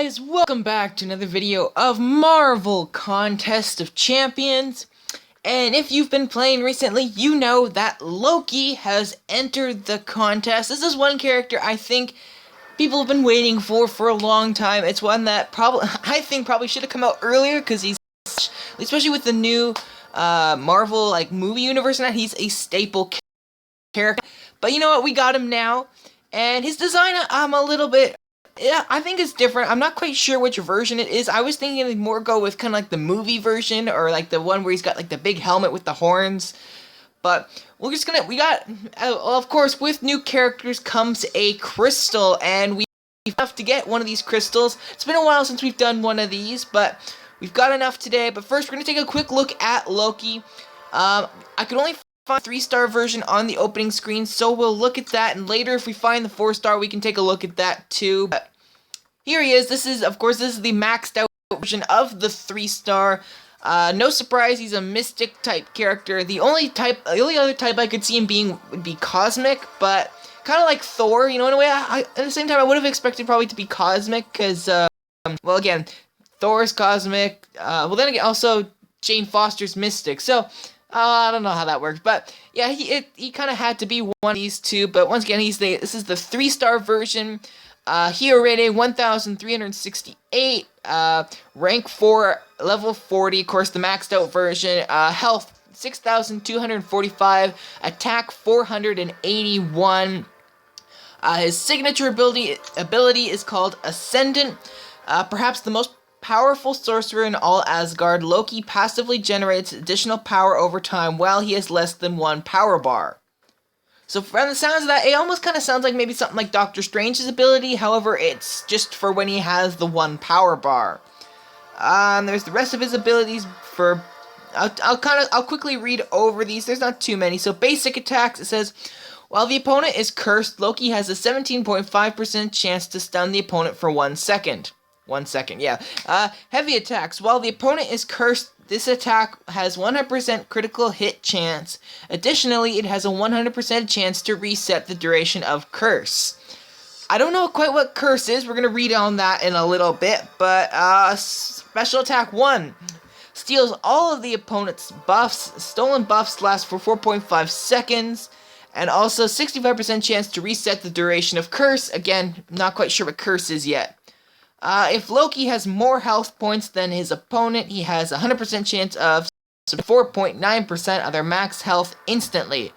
Guys, welcome back to another video of Marvel Contest of Champions. And if you've been playing recently, you know that Loki has entered the contest. This is one character I think people have been waiting for a long time. It's one that probably should have come out earlier because he's, especially with the new Marvel movie universe now, he's a staple character. But you know what? We got him now, and his design I'm a little bit. Yeah, I think it's different. I'm not quite sure which version it is. I was thinking it'd more go with kind of like the movie version, or like the one where he's got like the big helmet with the horns. But of course, with new characters comes a crystal, and we have enough to get one of these crystals. It's been a while since we've done one of these, but we've got enough today. But first, we're going to take a quick look at Loki. I could only find a 3-star version on the opening screen, so we'll look at that, and later if we find the 4-star, we can take a look at that too. But here he is. This is the maxed out version of the 3-star. No surprise, he's a mystic type character. The only other type I could see him being would be cosmic, but kind of like Thor, you know, in a way. At the same time, I would have expected probably to be cosmic, because, well, again, Thor's cosmic. Well, then again, also Jane Foster's mystic. So, I don't know how that works, but yeah, he kind of had to be one of these two. But once again, this is the 3-star version. Hero rating 1,368. Rank 4, level 40. Of course, the maxed out version. Health 6,245. Attack 481. His signature ability is called Ascendant. Perhaps the most powerful sorcerer in all Asgard, Loki passively generates additional power over time while he has less than 1 power bar. So from the sounds of that, it almost kind of sounds like maybe something like Doctor Strange's ability. However, it's just for when he has the 1 power bar. There's the rest of his abilities for. I'll quickly read over these. There's not too many. So basic attacks. It says, while the opponent is cursed, Loki has a 17.5% chance to stun the opponent for 1 second. 1 second, yeah. Heavy attacks. While the opponent is cursed, this attack has 100% critical hit chance. Additionally, it has a 100% chance to reset the duration of curse. I don't know quite what curse is. We're going to read on that in a little bit. But, special attack 1. Steals all of the opponent's buffs. Stolen buffs last for 4.5 seconds. And also 65% chance to reset the duration of curse. Again, not quite sure what curse is yet. If Loki has more health points than his opponent, he has a 100% chance of 4.9% of their max health instantly.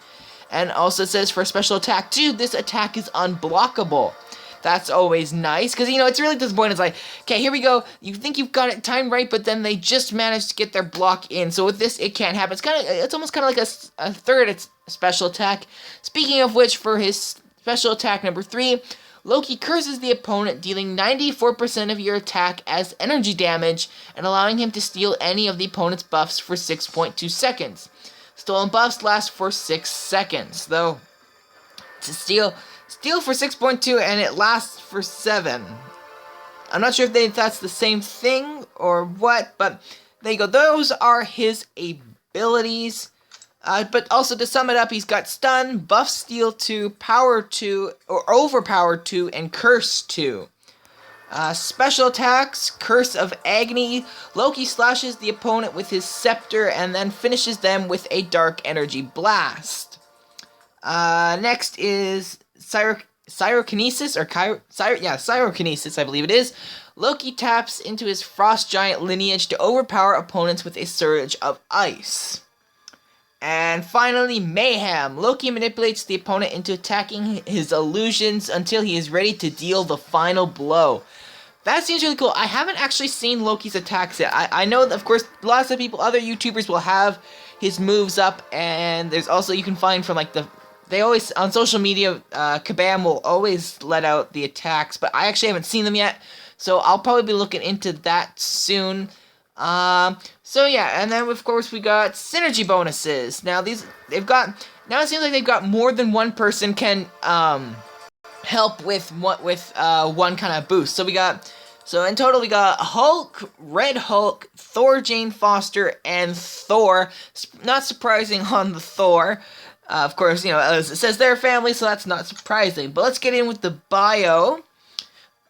And also it says for special attack 2, this attack is unblockable. That's always nice, because, you know, it's really disappointing. It's like, okay, here we go. You think you've got it timed right, but then they just managed to get their block in. So with this, it can't happen. It's almost kind of like a third special attack. Speaking of which, for his special attack number 3, Loki curses the opponent, dealing 94% of your attack as energy damage, and allowing him to steal any of the opponent's buffs for 6.2 seconds. Stolen buffs last for 6 seconds, though. To steal for 6.2, and it lasts for 7. I'm not sure if that's the same thing or what, but there you go. Those are his abilities. But also, to sum it up, he's got Stun, Buff Steal 2, Power 2, or Overpower 2, and Curse 2. Special attacks, Curse of Agony. Loki slashes the opponent with his scepter and then finishes them with a Dark Energy Blast. Next is Pyrokinesis, Pyrokinesis, I believe it is. Loki taps into his Frost Giant lineage to overpower opponents with a Surge of Ice. And finally, Mayhem. Loki manipulates the opponent into attacking his illusions until he is ready to deal the final blow. That seems really cool. I haven't actually seen Loki's attacks yet. I know, of course, lots of people, other YouTubers will have his moves up, and there's also, you can find from they always, on social media, Kabam will always let out the attacks, but I actually haven't seen them yet, so I'll probably be looking into that soon. So yeah, and then of course we got synergy bonuses. Now it seems like they've got more than one person can help with one kind of boost. So in total we got Hulk, Red Hulk, Thor, Jane Foster, and Thor. Not surprising on the Thor. Of course, you know, as it says they're family, so that's not surprising. But let's get in with the bio.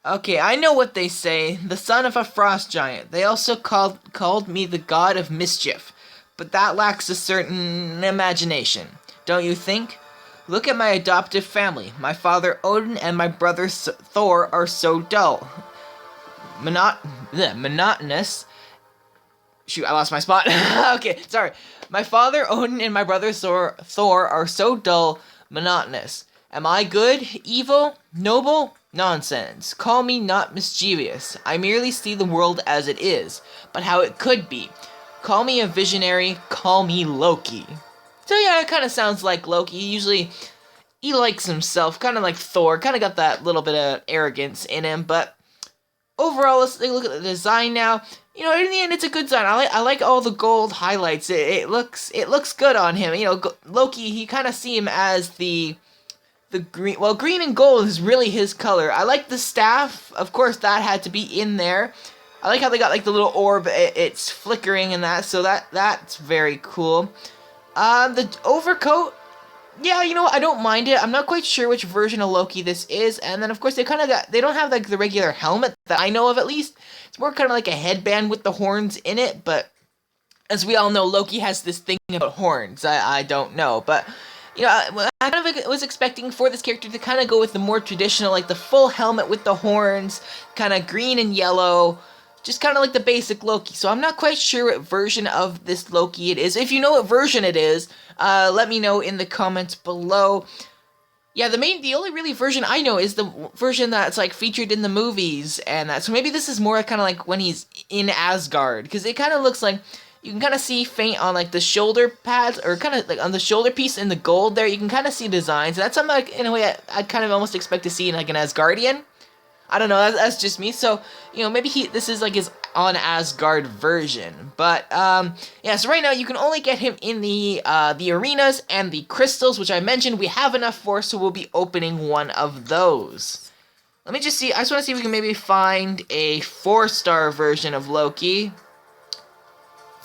Okay, I know what they say. The son of a frost giant. They also called me the god of mischief. But that lacks a certain imagination, don't you think? Look at my adoptive family. My father Odin and my brother Thor are so dull. Monotonous. Shoot, I lost my spot. Okay, sorry. My father Odin and my brother Thor are so dull, monotonous. Am I good, evil, noble? Nonsense. Call me not mischievous. I merely see the world as it is, but how it could be. Call me a visionary, call me Loki. So yeah, it kind of sounds like Loki. He likes himself, kind of like Thor, kind of got that little bit of arrogance in him, but overall, let's take a look at the design now. You know, in the end, it's a good design. I like all the gold highlights. It looks good on him. You know, Loki, he kind of see him as the green. Well, green and gold is really his color. I like the staff. Of course, that had to be in there. I like how they got like the little orb. It's flickering and that. So that's very cool. The overcoat. Yeah, you know what? I don't mind it. I'm not quite sure which version of Loki this is. And then, of course, they don't have, like, the regular helmet that I know of, at least. It's more kind of like a headband with the horns in it. But as we all know, Loki has this thing about horns. I don't know. But, you know, I kind of was expecting for this character to kind of go with the more traditional, like, the full helmet with the horns, kind of green and yellow. Just kind of like the basic Loki. So I'm not quite sure what version of this Loki it is. If you know what version it is, let me know in the comments below. Yeah, the only really version I know is the version that's like featured in the movies and that. So maybe this is more kind of like when he's in Asgard, because it kind of looks like you can kind of see faint on like the shoulder pads, or kind of like on the shoulder piece in the gold there. You can kind of see designs. That's something like, in a way I'd kind of almost expect to see in like an Asgardian. I don't know, that's just me. So, you know, maybe this is like his on Asgard version. But yeah, so right now you can only get him in the arenas and the crystals, which I mentioned we have enough for, so we'll be opening one of those. Let me just see. I just want to see if we can maybe find a 4-star version of Loki.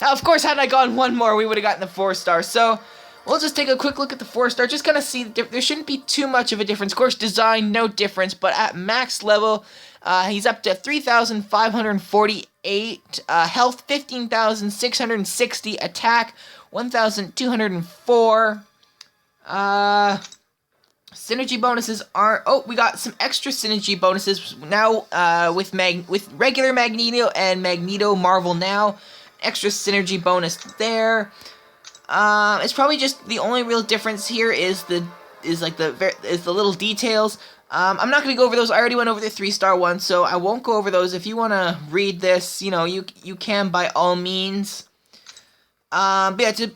Now, of course, had I gone one more, we would have gotten the 4-star. So we'll just take a quick look at the 4-star, just kind of see, there shouldn't be too much of a difference. Of course, design, no difference, but at max level, he's up to 3,548, health 15,660, attack 1,204, synergy bonuses are, we got some extra synergy bonuses now, with regular Magneto and Magneto Marvel now, extra synergy bonus there. It's probably just the only real difference here is the little details. I'm not going to go over those. I already went over the 3-star one, so I won't go over those. If you want to read this, you know, you can by all means. But yeah, to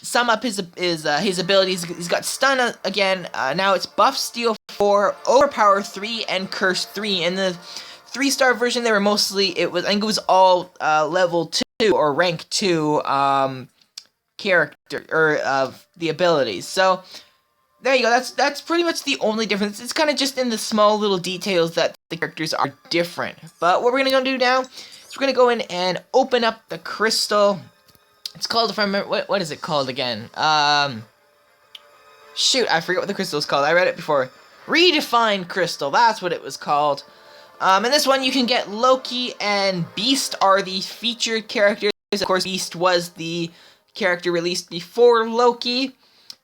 sum up his abilities, he's got stun again. Now it's buff steal 4, overpower 3, and curse 3. In the 3-star version, they were mostly I think it was all level 2 or rank 2 character or the abilities. So there you go. That's pretty much the only difference. It's kind of just in the small little details that the characters are different. But what we're gonna go do now is we're gonna go in and open up the crystal. It's called, if I remember, what is it called again? Shoot, I forget what the crystal is called. I read it before. Redefined crystal. That's what it was called. In this one, you can get Loki and Beast are the featured characters. Of course, Beast was the character released before Loki. It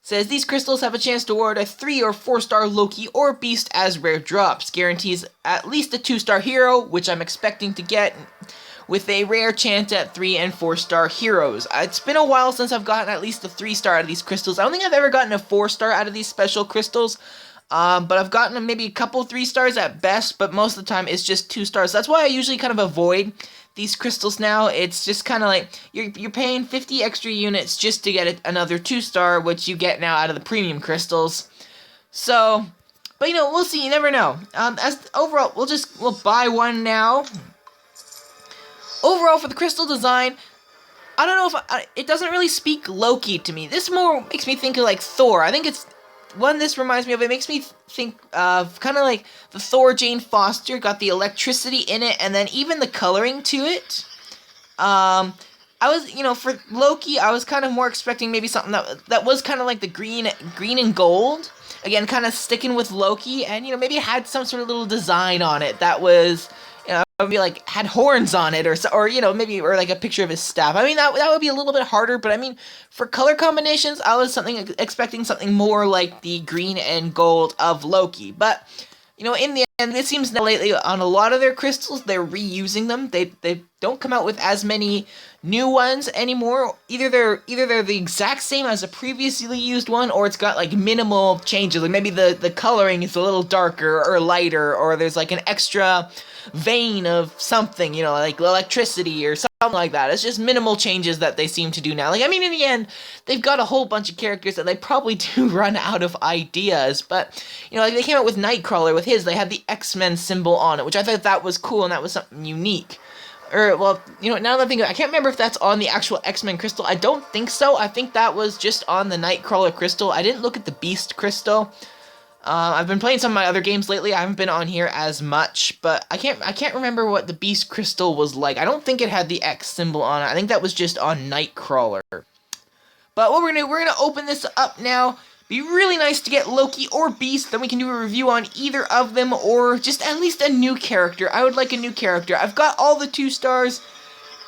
says, these crystals have a chance to award a 3 or 4-star Loki or Beast as rare drops. Guarantees at least a 2-star hero, which I'm expecting to get, with a rare chance at 3 and 4-star heroes. It's been a while since I've gotten at least a 3-star out of these crystals. I don't think I've ever gotten a 4-star out of these special crystals. But I've gotten maybe a couple 3-stars at best, but most of the time it's just 2 stars. That's why I usually kind of avoid these crystals now. It's just kind of like, you're paying 50 extra units just to get another 2-star, which you get now out of the premium crystals. So, but you know, we'll see, you never know. As overall, we'll buy one now. Overall, for the crystal design, I don't know if, it doesn't really speak Loki to me. This more makes me think of like Thor. I think it's, one this reminds me of, it makes me think of kind of like the Thor Jane Foster, got the electricity in it, and then even the coloring to it. I was, you know, for Loki, I was kind of more expecting maybe something that was kind of like the green and gold. again, kind of sticking with Loki, and, you know, maybe it had some sort of little design on it that was, you know, maybe like had horns on it, or you know, maybe, or like a picture of his staff. I mean, that would be a little bit harder, but I mean, for color combinations, I was expecting something more like the green and gold of Loki. But, you know, in the end, it seems now lately on a lot of their crystals, they're reusing them. They don't come out with as many new ones anymore. Either they're the exact same as a previously used one, or it's got like minimal changes. Like maybe the coloring is a little darker or lighter, or there's like an extra vein of something, you know, like electricity or something like that. It's just minimal changes that they seem to do now. Like, I mean, in the end, they've got a whole bunch of characters and they probably do run out of ideas, but, you know, like they came out with Nightcrawler with his, they had the X-Men symbol on it, which I thought that was cool and that was something unique. Or, well, you know, now that I think of it, I can't remember if that's on the actual X-Men crystal. I don't think so. I think that was just on the Nightcrawler crystal. I didn't look at the Beast crystal. I've been playing some of my other games lately. I haven't been on here as much, but I can't remember what the Beast crystal was like. I don't think it had the X symbol on it. I think that was just on Nightcrawler. But what we're gonna open this up now. Be really nice to get Loki or Beast, then we can do a review on either of them, or just at least a new character. I would like a new character. I've got all the 2 stars,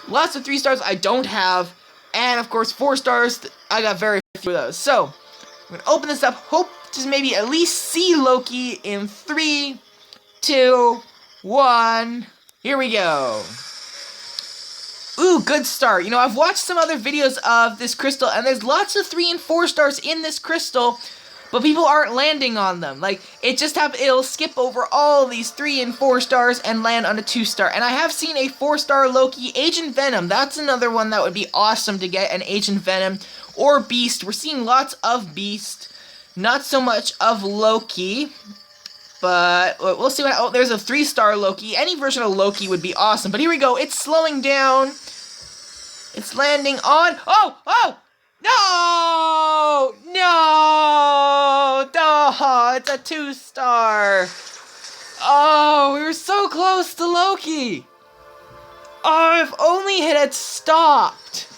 lots of 3 stars I don't have, and of course 4 stars, I got very few of those. So, I'm gonna open this up, hope to maybe at least see Loki in 3, 2, 1, here we go. Ooh, good start. You know, I've watched some other videos of this crystal, and there's lots of 3 and 4 stars in this crystal, but people aren't landing on them. Like, it just it'll skip over all these 3 and 4 stars and land on a 2 star. And I have seen a 4-star Loki. Agent Venom, that's another one that would be awesome to get, an Agent Venom, or Beast. We're seeing lots of Beast, not so much of Loki. But we'll see what. Oh, there's a 3-star Loki. Any version of Loki would be awesome. But here we go. It's slowing down. It's landing on. Oh! No! No! Oh, it's a 2-star. Oh, we were so close to Loki. Oh, if only it had stopped.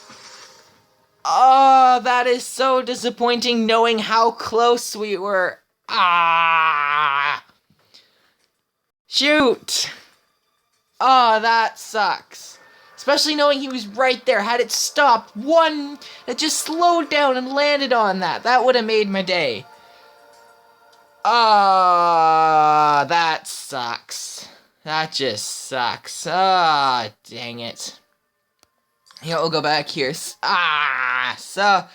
Oh, that is so disappointing knowing how close we were. Ah! Shoot! Oh, that sucks. Especially knowing he was right there. Had it stopped, it just slowed down and landed on that. That would have made my day. Ah, that sucks. That just sucks. Ah, dang it. You know, we'll go back here. So,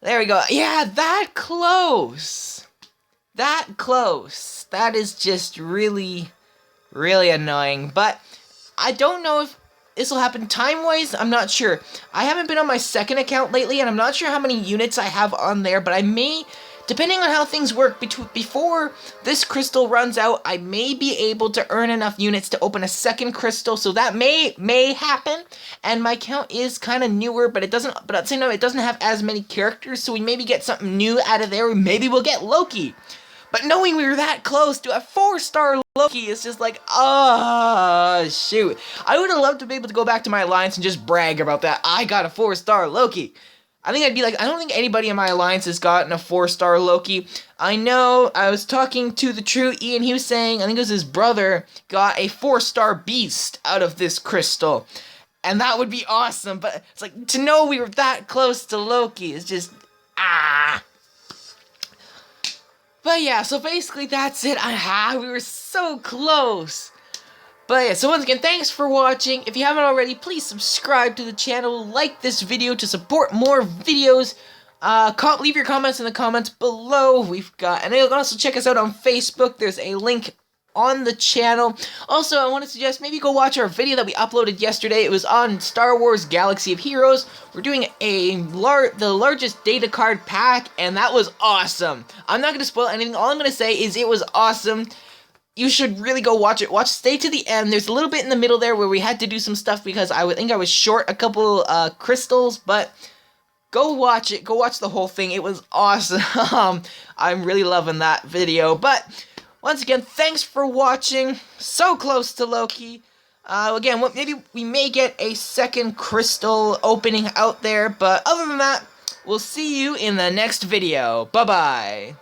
there we go. Yeah, that close. That close. That is just really, really annoying. But I don't know if this will happen time-wise. I'm not sure. I haven't been on my second account lately, and I'm not sure how many units I have on there, but I may, depending on how things work, before this crystal runs out, I may be able to earn enough units to open a second crystal, so that may happen. And my account is kind of newer, but at the same time, it doesn't have as many characters, so we maybe get something new out of there. Maybe we'll get Loki. But knowing we were that close to a 4-star Loki is just like, shoot. I would have loved to be able to go back to my alliance and just brag about that. I got a 4-star Loki. I think I'd be like, I don't think anybody in my alliance has gotten a 4-star Loki. I know, I was talking to the true Ian, he was saying, I think it was his brother, got a 4-star Beast out of this crystal. And that would be awesome, but it's like, to know we were that close to Loki is just, But yeah, so basically that's it. We were so close. But yeah, so once again, thanks for watching. If you haven't already, please subscribe to the channel, like this video to support more videos. Leave your comments in the comments below. And you can also check us out on Facebook. There's a link on the channel. Also, I want to suggest maybe go watch our video that we uploaded yesterday. It was on Star Wars Galaxy of Heroes. We're doing the largest data card pack, and that was awesome. I'm not going to spoil anything. All I'm going to say is it was awesome. You should really go watch it. Stay to the end. There's a little bit in the middle there where we had to do some stuff because I think I was short a couple crystals, but go watch it. Go watch the whole thing. It was awesome. I'm really loving that video, but once again, thanks for watching. So close to Loki. Again, maybe we may get a second crystal opening out there, but other than that, we'll see you in the next video. Bye-bye.